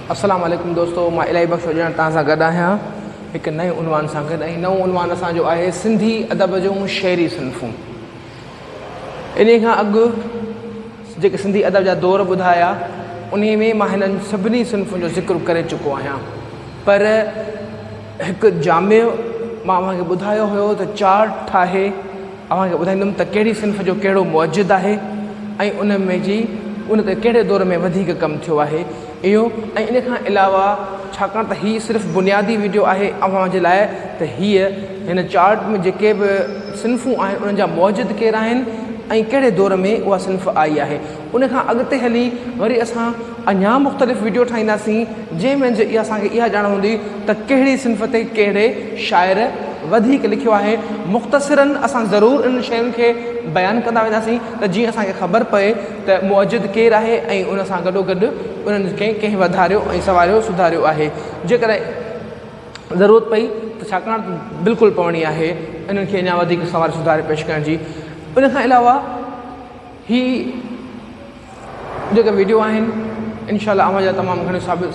अस्सलाम वालेकुम दोस्तों, मां इलाही बख़्श हुजण तव्हां सां गॾु आहियां हिकु नए उनवान सां गॾु। ऐं नओं उनवान असांजो आहे सिंधी अदब जूं शेरी सिन्फ़ूं। इन खां अॻु जेके सिंधी अदब जा दौर ॿुधाया उन में मां हिननि सभिनी सिन्फ़ुनि जो ज़िक्र करे चुको आहियां, पर हिकु जामे मां अव्हांखे ॿुधायो हुयो त चार्ट ठाहे अव्हांखे ॿुधाईंदुमि त कहिड़ी सिन्फ़ जो कहिड़ो मौजिद आहे ऐं उन में जी उन ते कहिड़े दौर में वधीक कमु थियो आहे इहो। ऐं इन खां अलावा छाकाणि त हीअ सिर्फ़ु बुनियादी वीडियो आहे अव्हां जे लाइ, त हीअ हिन चार्ट में जेके बि सिन्फ़ूं आहिनि उन्हनि जा मौजिद केरु आहिनि ऐं कहिड़े दौर में उहा सिन्फ़ आई आहे। उन खां अॻिते हली वरी असां अञा मुख़्तलिफ़ वीडियो ठाहींदासीं जंहिंमें इहा असांखे इहा ॼाण हूंदी त कहिड़ी सिन्फ़ ते कहिड़े शाइर वधीक लिखियो आहे। मुख़्तसिरन असां ज़रूरु इन शयुनि खे बयानु कंदा वेंदासीं त जीअं असांखे ख़बर पए त मौजिद केरु आहे ऐं उन सां गॾोगॾु उन्हनि खे कंहिं वधारियो ऐं सवारियो सुधारियो आहे। जेकॾहिं ज़रूरत पई त छाकाणि त बिल्कुलु पवणी आहे इन्हनि खे अञा वधीक सवार सुधारे पेश करण जी। उन खां अलावा ही जेके वीडियो आहिनि इनशाअल्लाह अव्हां जा तमामु घणियूं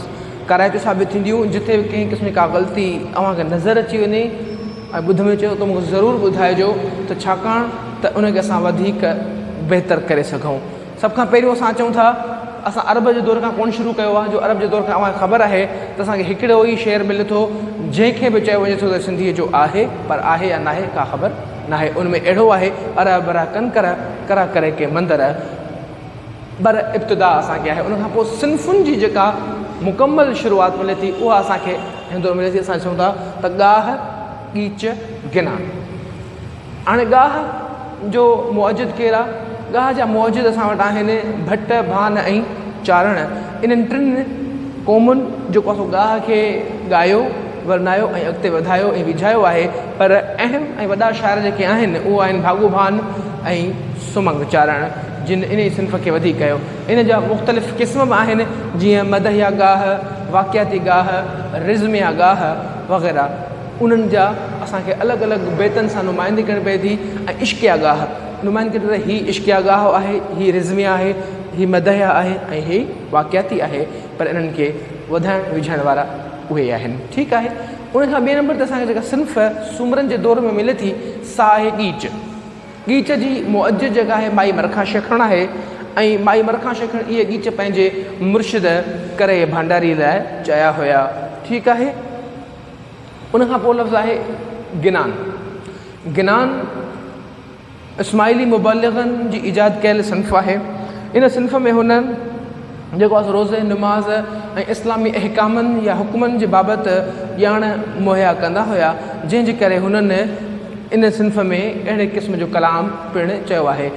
कराइतियूं साबित थींदियूं। जिथे बि कंहिं क़िस्म जी का ग़लती अव्हांखे नज़र अची वञे ऐं ॿुध में चयो त मूंखे ज़रूरु ॿुधाइजो, त छाकाणि त उनखे असां वधीक बहितर करे सघूं। सभ खां पहिरियों असां चऊं था असां अरब जे दौर खां कोन शुरू कयो आहे, जो अरब जे दौर खां अव्हांखे ख़बर आहे त असांखे हिकिड़ो ई शेर मिले थो जंहिंखे बि चयो वञे थो त सिंधीअ जो आहे, पर आहे या नाहे का ख़बर नाहे। उन में अहिड़ो आहे अरब कंकर करा करे के मंदर बर इब्तिदा असांखे आहे। उन खां पोइ सिन्फ़ुनि जी जेका मुकमल शुरूआति मिले थी उहा असांखे हिन दौर मिले थी। असां चऊं था त गाह ॻीच गिना। हाणे गाह जो मौजिद केरु आहे? गाह जा मौजिद असां वटि आहिनि भट, भान ऐं चारण। इन्हनि टिनि क़ौमुनि जेको आहे गाह खे ॻायो, वर्नायो ऐं अॻिते वधायो ऐं विझायो आहे। पर अहम ऐं वॾा शाइर जेके आहिनि उहे आहिनि भागू भान ऐं सुमंग चारण, जिन इन सिन्फ़ खे वधीक कयो। इन जा मुख़्तलिफ़ क़िस्म बि आहिनि जीअं मदहिया गाह, वाक़ियाती गाह, रिज़्मिया गाह वग़ैरह। उन्हनि जा असांखे अलॻि अलॻि बेतनि सां नुमाइंदी करणी पए थी। ऐं इश्किया गाह नुमाइंदी करे त हीअ इश्किया गाह आहे, हीअ रिज़्मिया आहे, हीअ मदहिया आहे ऐं हीअ वाक़ियाती आहे, पर इन्हनि खे वधाइण विझण वारा उहे आहिनि। ठीकु आहे। उन खां ॿिए नंबर ते असांखे जेका सिन्फ़ सुमरनि जे दौर में मिले थी सा आहे ॻीच। ॻीच जी मुअज्जिद जेका आहे माई मरखा शेखण आहे। ऐं माई मरखा शेखण इहे ॻीच पंहिंजे मुर्शिद करे भंडारी लाइ चया हुया। ठीकु आहे। उन खां पोइ लफ़्ज़ आहे गिनान। गिनान इस्माइली मुबल्लिग़नि जी ईजाद कयल सिन्फ़ आहे। इन सिन्फ़ में हुननि जेको आहे रोज़े नमाज़ ऐं इस्लामी अहकामनि या हुकुमनि जे बाबति ॼाण मुहैया कंदा हुया, जंहिंजे करे हुननि इन सिन्फ़ में अहिड़े क़िस्म जो कलाम पिणु चयो आहे।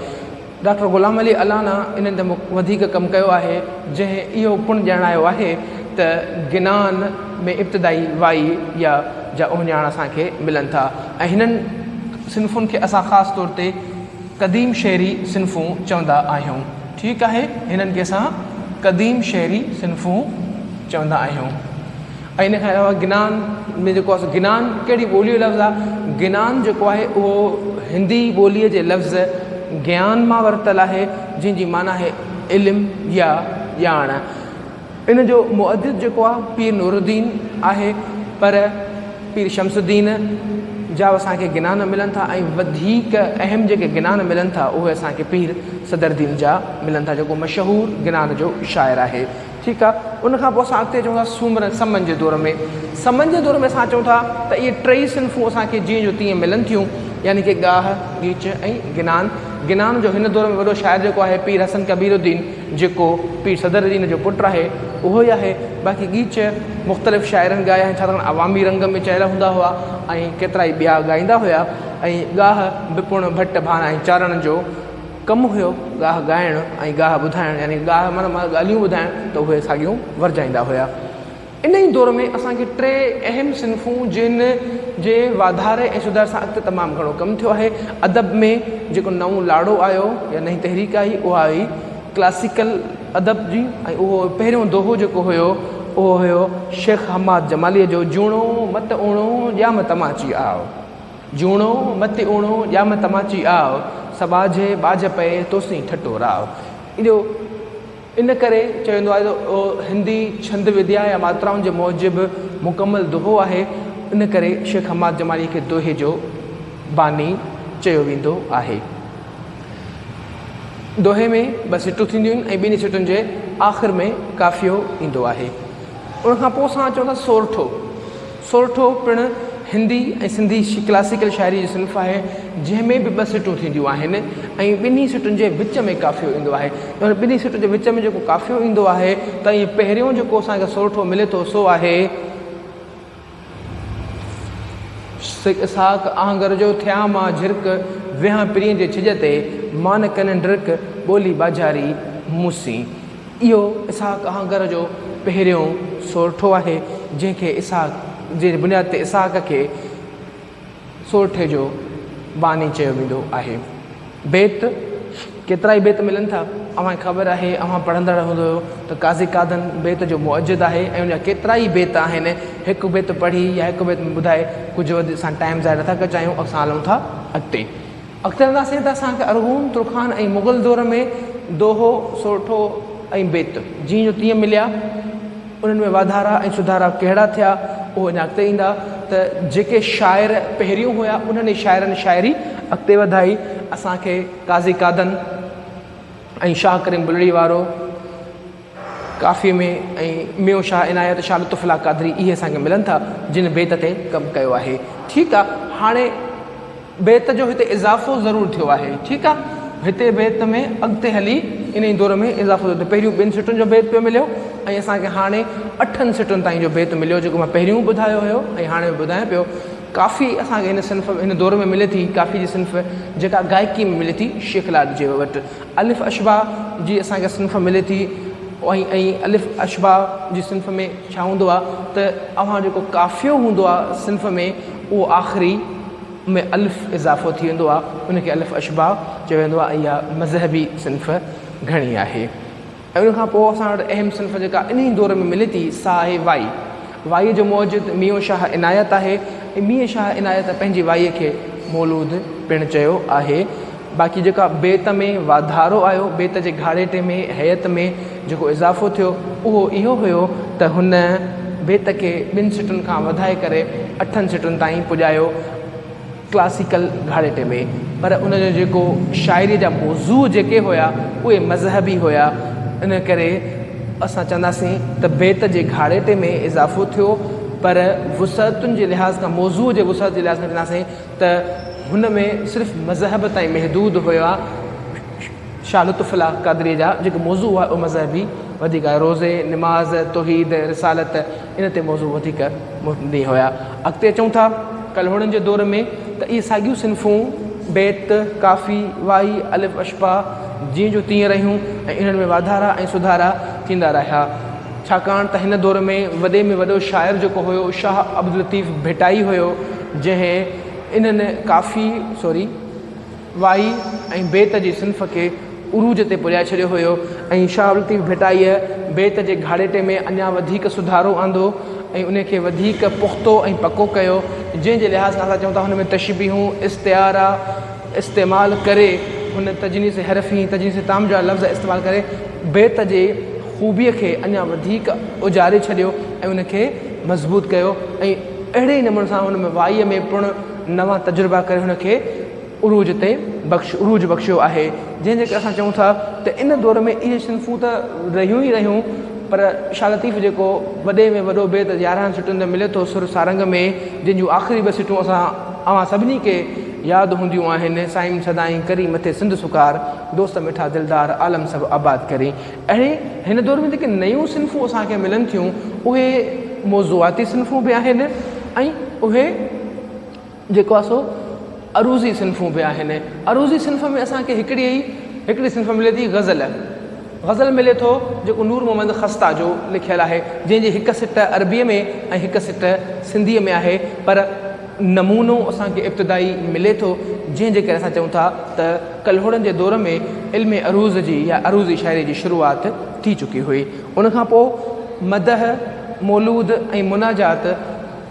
डॉक्टर ग़ुलाम अली अलाना इन्हनि ते वधीक कमु कयो आहे, जंहिं इहो पिणु ॼाणायो आहे त गिनान में इब्तिदाई वाई या जा उहिञाण असांखे मिलनि था। ऐं हिननि सिन्फ़ुनि खे असां ख़ासि तौर ते क़दीम शहरी सिन्फ़ूं चवंदा आहियूं। ठीकु आहे। हिननि खे असां क़दीम शहरी सिन्फ़ूं चवंदा आहियूं। ऐं इन खां अलावा गिनान में जेको आहे गिनान कहिड़ी ॿोलीअ जो लफ़्ज़ आहे? गिनान जेको आहे उहो हिंदी ॿोलीअ जे लफ़्ज़ ज्ञान मां वरितलु आहे, जंहिंजी माना आहे इल्मु या ॼाण। इन जो मुअद्दिद जेको आहे पीर नूरुद्दीन आहे, पर पीर शमसुद्दीन जा असांखे गिनान मिलनि था। ऐं वधीक अहम जेके गिनान मिलनि था उहे असांखे पीर सदरुद्दीन जा मिलनि था, जेको मशहूरु गिनान जो शाइर आहे। ठीकु आहे। उन खां पोइ असां अॻिते चऊं था सूमर समन जे दौर में। समन जे दौर में असां चऊं था त इहे टई सिन्फ़ूं असांखे जीअं जो तीअं मिलनि थियूं, यानी कि गाह, ॻीच ऐं गिनान। गिनान जो हिन दौर में वॾो शाइर जेको आहे पीर हसन कबीरुद्दीन, जेको पीर सदरुद्दीन जो पुटु आहे, उहो ई आहे। बाक़ी ॻीच मुख़्तलिफ़ शाइरनि ॻाया आहिनि, छाकाणि अवामी रंग में चयल हूंदा हुआ ऐं केतिरा ई ॿिया ॻाईंदा हुआ। ऐं गाह बिपुण भट भान ऐं चारण जो कमु हुयो, गाह ॻाइणु ऐं गाह ॿुधाइणु, यानी गाह माना ॻाल्हियूं ॿुधाइणु, त उहे साॻियूं वरजाईंदा हुआ। इन ई दौर में असांखे टे अहम सिन्फ़ूं जिन जे वाधारे ऐं सुधार सां अॻिते तमामु घणो कमु थियो आहे। अदब में जेको नओं लाड़ो आयो या नई तहरीक आई उहा आई क्लासिकल अदब जी। ऐं उहो पहिरियों दोहो जेको हुयो उहो हुयो शेख हमाद जमालीअ जो जूणो मत उणो ॼाम तमाची आओ, जूणो मत उणो ॼाम तमाची आओ, सबाझे बाझ पए तोसी ठटो राव। इहो इन करे चवंदो आहे त हिंदी छंद विद्या या मात्राउनि जे मूजिबि मुकमल दोहो आहे। इन करे शेख हमाद जमाली खे दोहे जो बानी चयो वेंदो आहे। दोहे में ॿ सिटूं थींदियूं आहिनि ऐं ॿिन्ही सिटुनि जे आख़िर में काफ़ियो ईंदो आहे। उनखां पोइ असां चऊं था सोरठो। सोरठो पिणु हिंदी ऐं सिंधी क्लासिकल शाइरी जी सिन्फ़ आहे जंहिंमें बि ॿ सिटूं थींदियूं आहिनि ऐं ॿिन्ही सिटुनि जे विच में काफ़ियो ईंदो आहे। ॿिन्ही सिटुनि जे विच में जेको काफ़ियो ईंदो आहे त ईअं पहिरियों जेको असांखे सोरठो मिले थो सो आहे इसाक आहंगर जो थिया मां झिरक विहां पिरीअ जे छिज ते मान कन ड्रिक ॿोली बाजारी मूसी। इहो इसाक आहंगर जो पहिरियों सोरठो आहे जंहिंखे इसाक जे बुनियाद ते इसाक खे सोरठे जो बानी चयो वेंदो आहे। बेत केतिरा ई बेत मिलनि था। अव्हांखे ख़बर आहे, अव्हां पढ़ंदड़ हूंदो त काज़ी कादन बेत जो मुअज्जिद आहे ऐं उनजा केतिरा ई बेत आहिनि। हिकु बेत पढ़ी या हिकु बेत में ॿुधाए कुझु वधीक असां टाइम ज़ाहिर नथा कचायूं। असां हलूं था अॻिते हलंदासीं त असांखे अरगून तुर्खान ऐं मुग़ल दौर में दोहो सोरठो ऐं बेत जीअं जो तीअं मिलिया, उन्हनि में वाधारा ऐं सुधारा कहिड़ा थिया उहो अञा अॻिते ईंदा। त जेके शाइर पहिरियों हुया उन्हनि शाइरनि शाइरी अॻिते वधाई। असांखे काज़ी कादन ऐं शाह करीम बुलड़ी वारो काफ़ीअ में ऐं मियो शाह इनायत शाह लुत्फ़ुल्लाह क़ादरी इहे असांखे मिलनि था जिन बेत ते कमु कयो आहे। ठीकु आहे, हाणे बेत जो हिते इज़ाफ़ो ज़रूरु थियो आहे। ठीकु आहे, हिते बेत में अॻिते हली इन ई दौर में इज़ाफ़ो थियो। पहिरियों 2 सिटुनि जो बेत पियो मिलियो ऐं असांखे हाणे 8 सिटुनि ताईं जो बेत मिलियो जेको मां पहिरियों ॿुधायो हुयो ऐं हाणे ॿुधायां पियो। काफ़ी असांखे हिन सिन्फ़ हिन दौर में मिले थी काफ़ी जी सिन्फ़ जेका गायकी में मिले थी शेख लाल जे वटि। अलिफ़ अशबा जी असांखे सिन्फ़ मिले थी ऐं अलिफ़ अशबा जी सिन्फ़ में छा हूंदो आहे त अव्हां जेको काफ़ियो हूंदो आहे सिन्फ़ में उहो आख़िरी में अलिफ़ इज़ाफ़ो थी वेंदो आहे, उनखे अलिफ़ अशबा चयो वेंदो आहे। इहा मज़हबी सिन्फ़ घणी आहे। ऐं उनखां पोइ असां वटि अहम सिन्फ़ जेका इन ई दौर में मिले थी सा आहे वाई। वाई जो मौजिद मियो शाह इनायत आहे ऐं मियो शाह इनायत पंहिंजी वाईअ खे मौलूद पिणु चयो आहे। बाक़ी जेका बेत में वाधारो आयो, बेत जे घाड़ेटे में हैत में जेको इज़ाफ़ो थियो उहो इहो हुयो त हुन बेत खे 2 सिटुनि खां वधाए करे 8 सिटुनि ताईं पुॼायो क्लासिकल घाड़ेटे में। पर उनजो जेको शाइरी जा मौज़ू जेके हुया उहे मज़हबी हुया। इन करे असां चवंदासीं त बेत जे घाड़ेटे में इज़ाफ़ो थियो पर वुसअतुनि जे लिहाज़ खां मौज़ू जे वुसअत जे लिहाज़ खां चवंदासीं त हुन में सिर्फ़ु मज़हब ताईं महदूद हुया। शाह लुत्फ़ुल्लाह क़ादरी जा जेके मौज़ू हुआ उहे मज़हबी वधीक रोज़े निमाज़ तौहीद रिसालत इन ते मौज़ू वधीक मुबनी हुया। अॻिते अचूं था कलहोड़नि जे दौर में त इहे साॻियूं सिन्फ़ूं बेत काफ़ी वाई अलिफ़ अशबा जीअं जो तीअं रहियूं ऐं इन्हनि में वाधारा ऐं सुधारा थींदा रहिया। छाकाणि त हिन दौर में वॾे शाइर जेको हुयो शाह अब्दुल लतीफ़ भिटाई हुयो जंहिं इन्हनि काफ़ी वाई ऐं बेत जी सिन्फ़ खे उरूज ते पुॼाए छॾियो हुयो। ऐं शाह अब्दुल लतीफ़ भिटाईअ बेत जे घाड़ेटे में अञा वधीक सुधारो आंदो ऐं उनखे वधीक पुख़्तो ऐं पको कयो जंहिंजे लिहाज़ खां असां चऊं था हुन में तशबीहूं इस्तिआरा इस्तेमालु करे हुन तजनीस हरफ़ी तजनीस ताम जा लफ़्ज़ इस्तेमालु करे बेत जे ख़ूबीअ खे अञा वधीक उजारे छॾियो ऐं उनखे मज़बूत कयो। ऐं अहिड़े ई नमूने सां हुन में वाईअ में पिणु नवां तजुर्बा करे हुनखे उरूज ते उरूज बख़्शियो आहे। जंहिंजे करे असां चऊं था त इन दौर में इहे सिन्फ़ूं त रहियूं ई रहियूं पर शाह लतीफ़ जेको वॾे में वॾो बेत 11 सिटुनि ते मिले थो सुर सारंग में जंहिंजूं आख़िरी 2 सिटूं अव्हां सभिनी खे यादि हूंदियूं आहिनि। साईं सदाईं करी मथे सिंध सुकार दोस्त मिठा दिलदार आलम सभु आबाद करे। अहिड़े हिन दौर में जेके नयूं सिन्फ़ूं असांखे मिलनि थियूं उहे मौज़ूआती सिन्फ़ूं बि आहिनि ऐं उहे जेको आहे सो अरूज़ी सिन्फ़ूं बि आहिनि। अरूज़ी सिन्फ़ में असांखे हिकिड़ी सिन्फ़ मिले थी गज़ल मिले थो जेको नूर मोहम्मद ख़स्ता जो लिखियलु आहे जंहिंजी 1 सिट अरबीअ में ऐं 1 सिट सिंधीअ में आहे। पर नमूनो असांखे इब्तिदाई मिले थो जंहिंजे करे असां चऊं था त कलहोड़नि जे दौर में इल्म अरूज़ जी या अरूज़ी शाइरी जी शुरूआति थी चुकी हुई। उनखां पोइ मदह मौलूद ऐं मुनाजात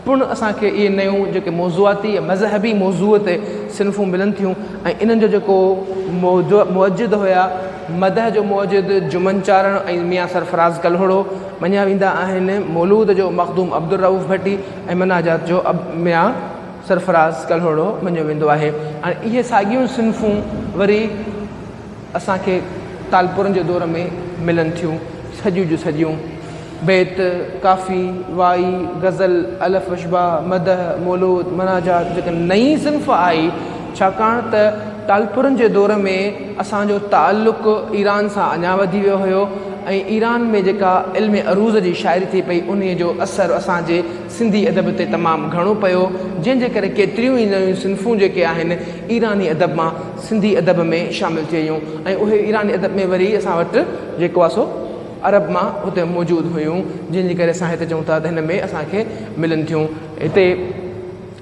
पुण असांखे इहे नयूं जेके मौज़ूआती मज़हबी मौज़ूअ ते सिन्फ़ूं मिलनि थियूं ऐं इन्हनि जो जेको मुअज्जिद हुया मदह जो मौजिद जुमन चारण ऐं मियां सरफराज़ कलहोड़ो मञिया वेंदा आहिनि। मौलूद जो मखदूम अब्दुल रऊफ़ भट्टी ऐं मनाजात जो मियां सरफराज़ कलहोड़ो मञियो वेंदो आहे। हाणे इहे साॻियूं सिन्फ़ूं वरी असांखे तालपुरनि जे दौर में मिलनि थियूं, सॼियूं जूं सॼियूं बैत, काफ़ी, वाई, गज़ल, अलफ़ अशबा, मदह, मौलूद, मनाजात जेका नई सिन्फ़ आई, छाकाणि त तालपुरनि जे दौर में असांजो ताल्लुक़ ईरान सां अञा वधी वियो हुयो ऐं ईरान में जेका इल्म अरूज़ जी शाइरी थी पई उन जो असरु असांजे सिंधी अदब ते तमामु घणो पियो, जंहिंजे करे केतिरियूं ई नयूं सिन्फ़ूं जेके आहिनि ईरानी अदब मां सिंधी अदब में शामिलु थी वियूं ऐं उहे ईरानी अदब में वरी असां वटि जेको आहे सो अरब मां हुते मौजूदु हुयूं, जंहिंजे करे असां हिते चऊं था त हिन में असांखे मिलनि थियूं। हिते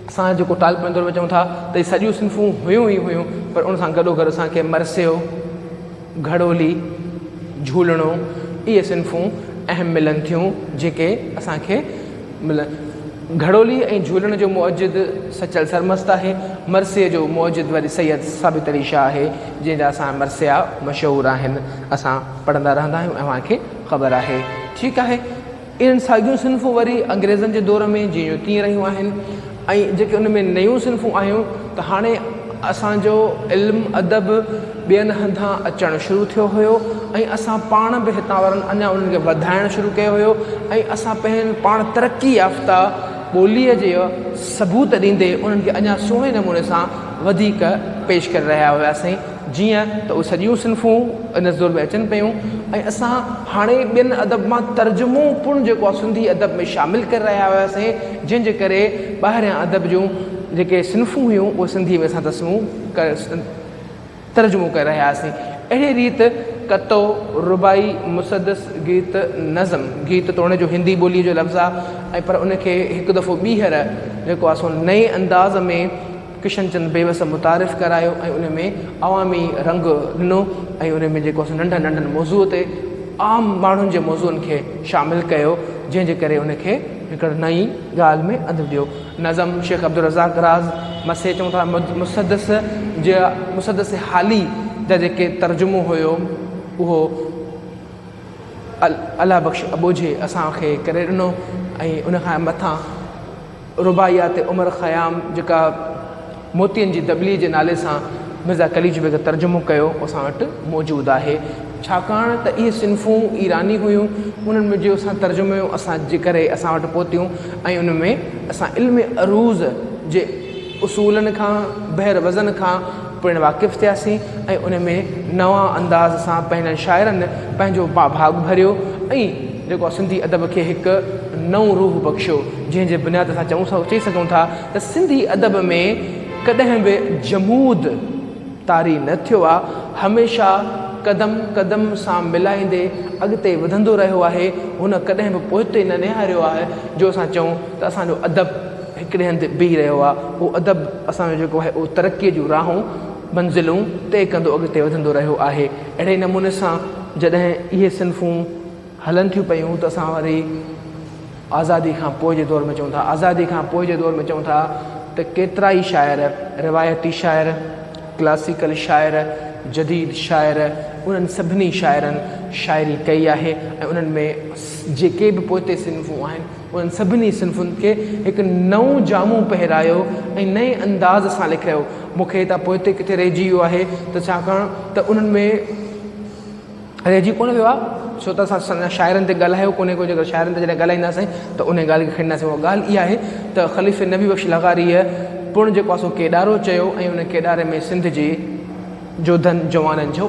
असां जेको तालपुरनि दौर में चऊं था त इहे सॼियूं सिन्फ़ूं हुयूं ई हुयूं, पर उन सां गॾोगॾु असांखे मरसियो, घड़ोली, झूलणो इहे सिन्फ़ूं अहम मिलनि थियूं जेके असांखे मिलनि। घड़ोली ऐं झूलण जो मौजिद सचल सरमस्त आहे। मरसिए जो मौजिद वरी सैयद साबित अली शाह आहे, जंहिंजा असां मरसिया मशहूरु आहिनि, असां पढ़ंदा रहंदा आहियूं ऐं असांखे ख़बर आहे। ठीकु आहे, इन्हनि साॻियूं सिन्फ़ूं वरी अंग्रेज़नि जे दौर में जीअं तीअं रहियूं आहिनि ऐं जेके उन में नयूं सिन्फ़ूं आहियूं त हाणे असांजो इल्मु अदब ॿियनि हंधां अचणु शुरू थियो हुयो ऐं असां पाण बि हितां वारनि अञा उन्हनि खे वधाइणु शुरू कयो हुयो ऐं असां पंहिंजे पाण तरक़ी याफ़्ता ॿोलीअ जे सबूत ॾींदे उन्हनि खे अञा सुहिणे नमूने सां वधीक पेश करे रहिया हुआसीं, जीअं त उहे सॼियूं सिन्फ़ूं इन दौर में अचनि पियूं ऐं असां हाणे ॿियनि अदब मां तर्जुमो पिणु जेको आहे सिंधी अदब में शामिलु करे रहिया हुआसीं, जंहिंजे करे ॿाहिरियां अदब जूं जेके सिन्फ़ूं हुयूं उहे सिंधीअ में असां तर्जुमो करे रहिया हुआसीं। अहिड़ी रीति कतो, रुबाई, मुसदस, गीत, नज़म, गीत त उनजो हिंदी ॿोलीअ जो लफ़्ज़ आहे ऐं पर उनखे हिकु दफ़ो ॿीहर जेको आहे सो नए अंदाज़ में किशन चंद बेवस मुतारिफ़ करायो ऐं उन में अवामी रंग ॾिनो ऐं उन में जेको आहे नंढनि नंढनि मौज़ूअ ते आम माण्हुनि जे मौज़ूअनि खे शामिलु कयो, जंहिंजे करे उनखे हिकिड़ी नई ॻाल्हि में अंदि ॾियो। नज़म शेख अब्दुल रज़ाक राज़, मसे चऊं था मुसदस हाली जा जेके तर्जुमो हुयो उहो अला बख़्श अबोझे असांखे करे ॾिनो ऐं उनखां मथां रुबाइयात उमर ख़याम जेका मोतियुनि जी दबली जे नाले सां मिर्ज़ा कलीज बेग तर्जुमो कयो असां वटि मौजूदु आहे। छाकाणि त इहे सिन्फ़ूं ईरानी हुयूं, उन्हनि में जो असां तर्जुमो असांजे करे असां वटि पहुतियूं ऐं उन में असां इल्म अरूज़ जे उसूलनि खां बहिर वज़न खां पिणु वाक़िफ़ु थियासीं ऐं उन में नवां अंदाज़ सां पंहिंजनि शाइरनि पंहिंजो भाॻ भरियो ऐं जेको आहे सिंधी अदब खे हिकु नओं रूह बख़्शियो, जंहिंजे बुनियाद सां चई सघूं था त सिंधी अदब में कॾहिं बि जमूद तारी न थियो आहे, हमेशह क़दम क़दम सां मिलाईंदे अॻिते वधंदो रहियो आहे। हुन कॾहिं बि पोइते न निहारियो आहे जो असां चऊं त असांजो अदब हिकिड़े हंधि बीह रहियो आहे। उहो अदब असांजो जेको आहे उहो तरक़ीअ जूं राहूं मंज़िलूं तइ कंदो अॻिते वधंदो रहियो आहे। अहिड़े नमूने सां जॾहिं इहे सिन्फ़ूं हलनि थियूं पियूं त असां वरी आज़ादी खां पोइ जे दौर में चऊं था, आज़ादी खां पोइ जे दौर में चऊं था त केतिरा ई शाइर, रिवायती शाइर, क्लासिकल शाइर, जदीद शाइर, उन्हनि सभिनी शाइरनि शाइरी कई आहे ऐं उन्हनि में जेके बि पोइते सिन्फ़ूं आहिनि उन्हनि सभिनी सिन्फ़ुनि खे हिकु नओं जामो पहिरायो ऐं नए अंदाज़ सां लिखियो। मूंखे हितां पोइते किथे रहिजी वियो आहे त छाकाणि त उन्हनि में रहिजी कोन वियो आहे, छो त असां शाइरनि ते ॻाल्हायो कोन्हे को, जेकर शाइरनि ते जॾहिं ॻाल्हाईंदासीं त उन ॻाल्हि खे खणंदासीं। उहा ॻाल्हि इहा आहे त ख़लीफ़े नबी बख़्श लगारीअ पिणु जेको आहे सो केॾारो चयो ऐं उन केॾारे में सिंध जे जोधनि जवाननि जो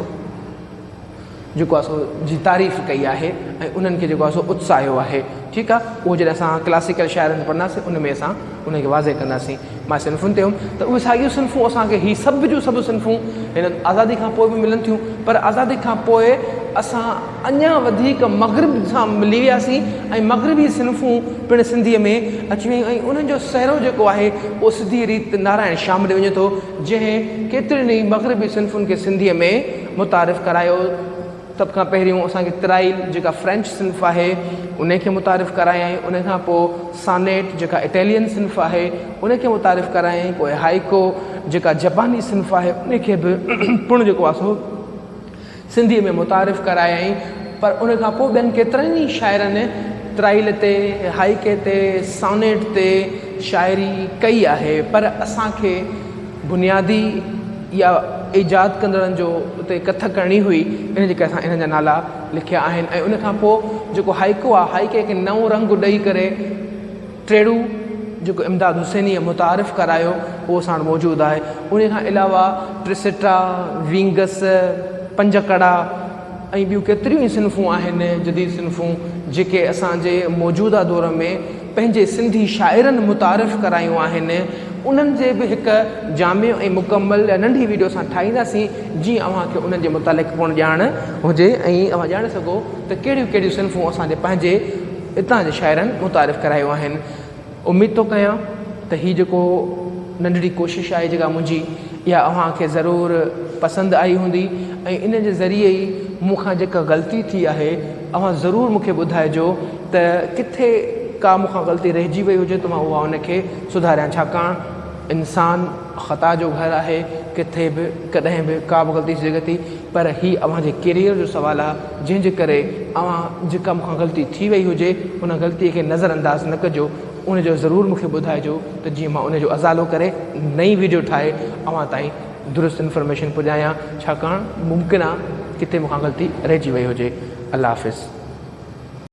जेको आहे सो जी तारीफ़ कई आहे ऐं उन्हनि खे जेको आहे सो उत्साहियो आहे। ठीकु आहे, उहो जॾहिं असां क्लासिकल शाइरनि पढ़ंदासीं उन में असां उनखे वाज़े कंदासीं। मां सिन्फ़ुनि ते हुउमि त उहे साॻियूं सिन्फ़ूं असांखे हीअ सभु जूं सभु सिन्फ़ूं हिन आज़ादी खां पोइ बि मिलनि थियूं, पर आज़ादी खां पोइ असां अञा वधीक मग़रिब सां मिली वियासीं ऐं मग़रिबी सिन्फ़ूं पिणु सिंधीअ में अची वियूं ऐं उन्हनि जो सहरो जेको आहे उहो सिधी रीति नारायण श्याम ॾे वञे थो, जंहिं केतिरनि ई मग़रिबी सिन्फ़ुनि खे सिंधीअ में मुतारिफ़ करायो। सभ खां पहिरियों असांखे तराइल जेका फ्रेंच सिन्फ़ आहे उनखे मुतारिफ़ करायईं, उनखां पोइ सानेट जेका इटालियन सिन्फ़ आहे उनखे मुतारिफ़ करायईं, पोइ हाइको जेका जापानी सिन्फ़ आहे उनखे बि पिणु जेको आहे सो सिंधीअ में मुतारिफ़ करायई, पर उन खां पोइ ॿियनि केतिरनि ई शाइरनि त्राइल ते, हाइके ते, सॉनेट ते शाइरी कई आहे, पर असांखे बुनियादी या ईजाद कंदड़नि जो उते कथ करणी हुई, इन जे करे असां इन्हनि जा नाला लिखिया आहिनि। ऐं उन खां पोइ जेको हाइको आहे, हाइके खे नओं रंग ॾेई करे टेड़ू जेको इमदाद हुसैनीअ मुतारिफ़ करायो उहो असां वटि मौजूदु आहे। उन खां अलावा ट्रिसिटा, विंगस, पंज कड़ा ऐं ॿियूं केतिरियूं ई सिन्फ़ूं आहिनि, जदीद सिन्फ़ूं जेके असांजे मौजूदा दौर में पंहिंजे सिंधी शाइरनि मुतारिफ़ करायूं आहिनि। उन्हनि जे बि हिकु जामियो ऐं मुकमल या नंढी वीडियो असां ठाहींदासीं, जीअं अव्हांखे उन्हनि जे मुतालिक़ कोन ॼाण हुजे ऐं अव्हां ॼाणे सघो त कहिड़ियूं कहिड़ियूं सिन्फ़ूं असांजे पंहिंजे हितां जे शाइरनि मुतारिफ़ करायूं आहिनि। उमेद थो कयां त हीअ जेको नंढड़ी कोशिशि आहे जेका मुंहिंजी, इहा अव्हांखे ज़रूरु पसंदि आई हूंदी ऐं इन जे ज़रिए ई मूंखां जेका ग़लती थी आहे अव्हां ज़रूरु मूंखे ॿुधाइजो त किथे का मूंखां ग़लती रहिजी वई हुजे त मां उहा उनखे सुधारियां, छाकाणि इंसानु ख़ता जो घरु आहे, किथे बि कॾहिं बि का बि ग़लती थी सघे थी। पर हीअ अव्हांजे कैरियर जो सुवालु आहे, जंहिंजे करे अव्हां जेका मूंखां ग़लती थी वई हुजे उन ग़लतीअ खे नज़रअंदाज़ न कजो, उनजो ज़रूरु मूंखे ॿुधाइजो त जीअं मां उनजो अज़ालो करे नई वीडियो ठाहे अव्हां ताईं दुरुस्त इंफॉर्मेशन पुॼायां, छाकाणि मुमकिन आहे किथे मूंखां ग़लती रहिजी वई हुजे। अल्लाह हाफ़िज़।